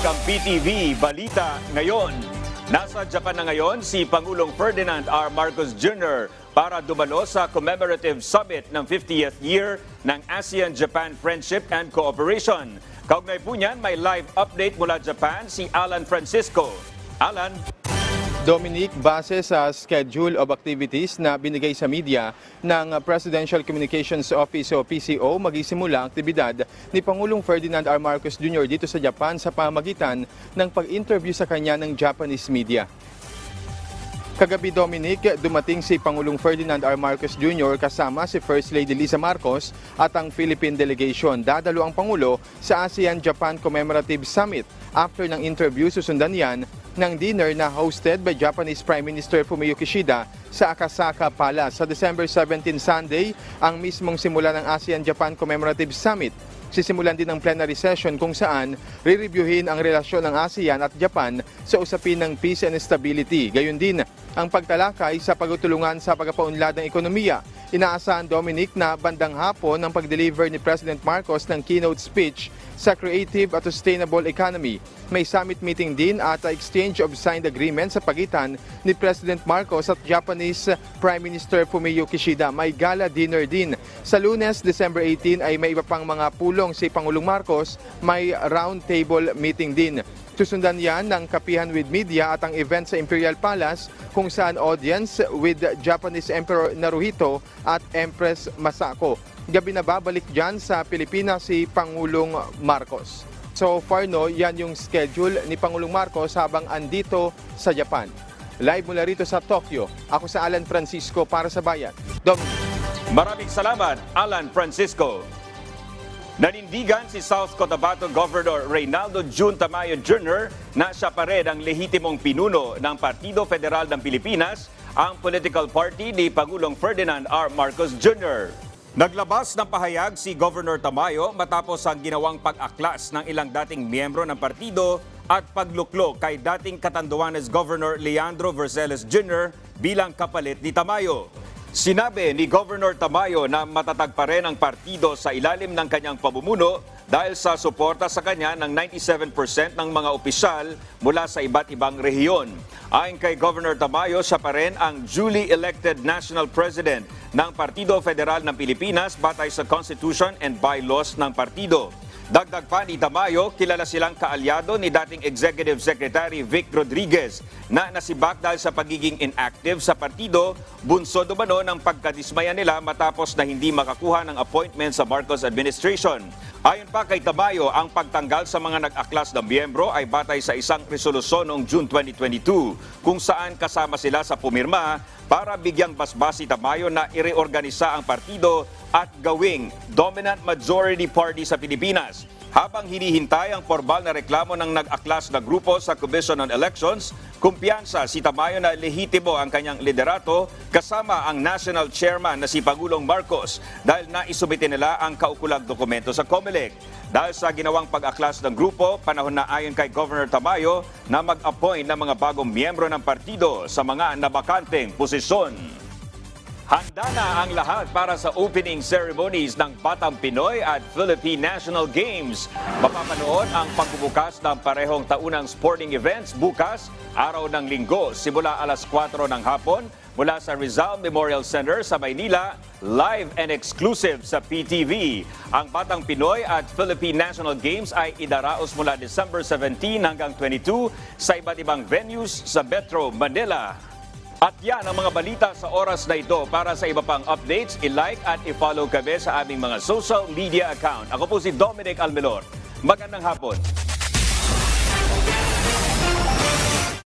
Bumabalik ang PTV Balita Ngayon. Nasa Japan na ngayon si Pangulong Ferdinand R. Marcos Jr. para dumalo sa commemorative summit ng 50th year ng ASEAN-Japan Friendship and Cooperation. Kaugnay po niyan, may live update mula Japan si Alan Francisco. Alan? Dominic, base sa schedule of activities na binigay sa media ng Presidential Communications Office o PCO, magisimula ang aktibidad ni Pangulong Ferdinand R. Marcos Jr. dito sa Japan sa pamamagitan ng pag-interview sa kanya ng Japanese media. Kagabi, Dominic, dumating si Pangulong Ferdinand R. Marcos Jr. kasama si First Lady Liza Marcos at ang Philippine delegation. Dadalo ang Pangulo sa ASEAN-Japan Commemorative Summit. After ng interview, susundan yan ng dinner na hosted by Japanese Prime Minister Fumio Kishida sa Akasaka Palace. Sa December 17 Sunday, ang mismong simula ng ASEAN-Japan Commemorative Summit. Sisimulan din ang plenary session kung saan re-reviewin ang relasyon ng ASEAN at Japan sa usapin ng peace and stability. Gayon din ang pagtalakay sa pagtutulungan sa pagpapaunlad ng ekonomiya. Inaasahan, Dominic, na bandang hapon ang pag-deliver ni President Marcos ng keynote speech sa Creative at Sustainable Economy. May summit meeting din at exchange of signed agreement sa pagitan ni President Marcos at Japanese Prime Minister Fumio Kishida. May gala dinner din. Sa Lunes, December 18 ay may iba pang mga pulong si Pangulong Marcos. May round table meeting din. Susundan yan ng kapihan with media at ang event sa Imperial Palace kung saan audience with Japanese Emperor Naruhito at Empress Masako. Gabi na babalik dyan sa Pilipinas si Pangulong Marcos. So far, yan yung schedule ni Pangulong Marcos habang andito sa Japan. Live mula rito sa Tokyo, ako sa Alan Francisco para sa Bayan. Maraming salamat, Alan Francisco. Nanindigan si South Cotabato Governor Reynaldo Jun Tamayo Jr. na siya pa rin ang lehitimong pinuno ng Partido Federal ng Pilipinas, ang political party ni Pangulong Ferdinand R. Marcos Jr. Naglabas ng pahayag si Governor Tamayo matapos ang ginawang pag-aklas ng ilang dating miyembro ng partido at pagluklok kay dating Catanduanes Governor Leandro Verceles Jr. bilang kapalit ni Tamayo. Sinabi ni Governor Tamayo na matatag pa rin ang partido sa ilalim ng kanyang pamumuno dahil sa suporta sa kanya ng 97% ng mga opisyal mula sa iba't ibang rehiyon. Ayon kay Governor Tamayo, siya pa rin ang duly elected National President ng Partido Federal ng Pilipinas batay sa Constitution and bylaws ng partido. Dagdag pa ni Tamayo, kilala silang kaalyado ni dating Executive Secretary Vic Rodriguez na nasibak dahil sa pagiging inactive sa partido, bunsod umano ng pagkadismaya nila matapos na hindi makakuha ng appointment sa Marcos administration. Ayon pa kay Tamayo, ang pagtanggal sa mga nag-aklas na miyembro ay batay sa isang resolusyon noong June 2022 kung saan kasama sila sa pumirma para bigyang basbas si Tamayo na ireorganisa ang partido at gawing dominant majority party sa Pilipinas. Habang hinihintay ang formal na reklamo ng nag-aklas na grupo sa Commission on Elections, kumpiyansa si Tamayo na lehitimo ang kanyang liderato kasama ang National Chairman na si Pangulong Marcos dahil naisumite nila ang kaukulang dokumento sa COMELEC. Dahil sa ginawang pag-aklas ng grupo, panahon na ayon kay Governor Tamayo na mag-appoint ng mga bagong miyembro ng partido sa mga nabakanteng posisyon. Handa na ang lahat para sa opening ceremonies ng Batang Pinoy at Philippine National Games. Mapapanood ang pagbubukas ng parehong taunang sporting events bukas, araw ng Linggo, simula alas 4 ng hapon mula sa Rizal Memorial Center sa Maynila, live and exclusive sa PTV. Ang Batang Pinoy at Philippine National Games ay idaraos mula December 17 hanggang 22 sa iba't ibang venues sa Metro Manila. At yan ang mga balita sa oras na ito. Para sa iba pang updates, i-like at i-follow kami sa aming mga social media account. Ako po si Dominic Almelor. Magandang hapon.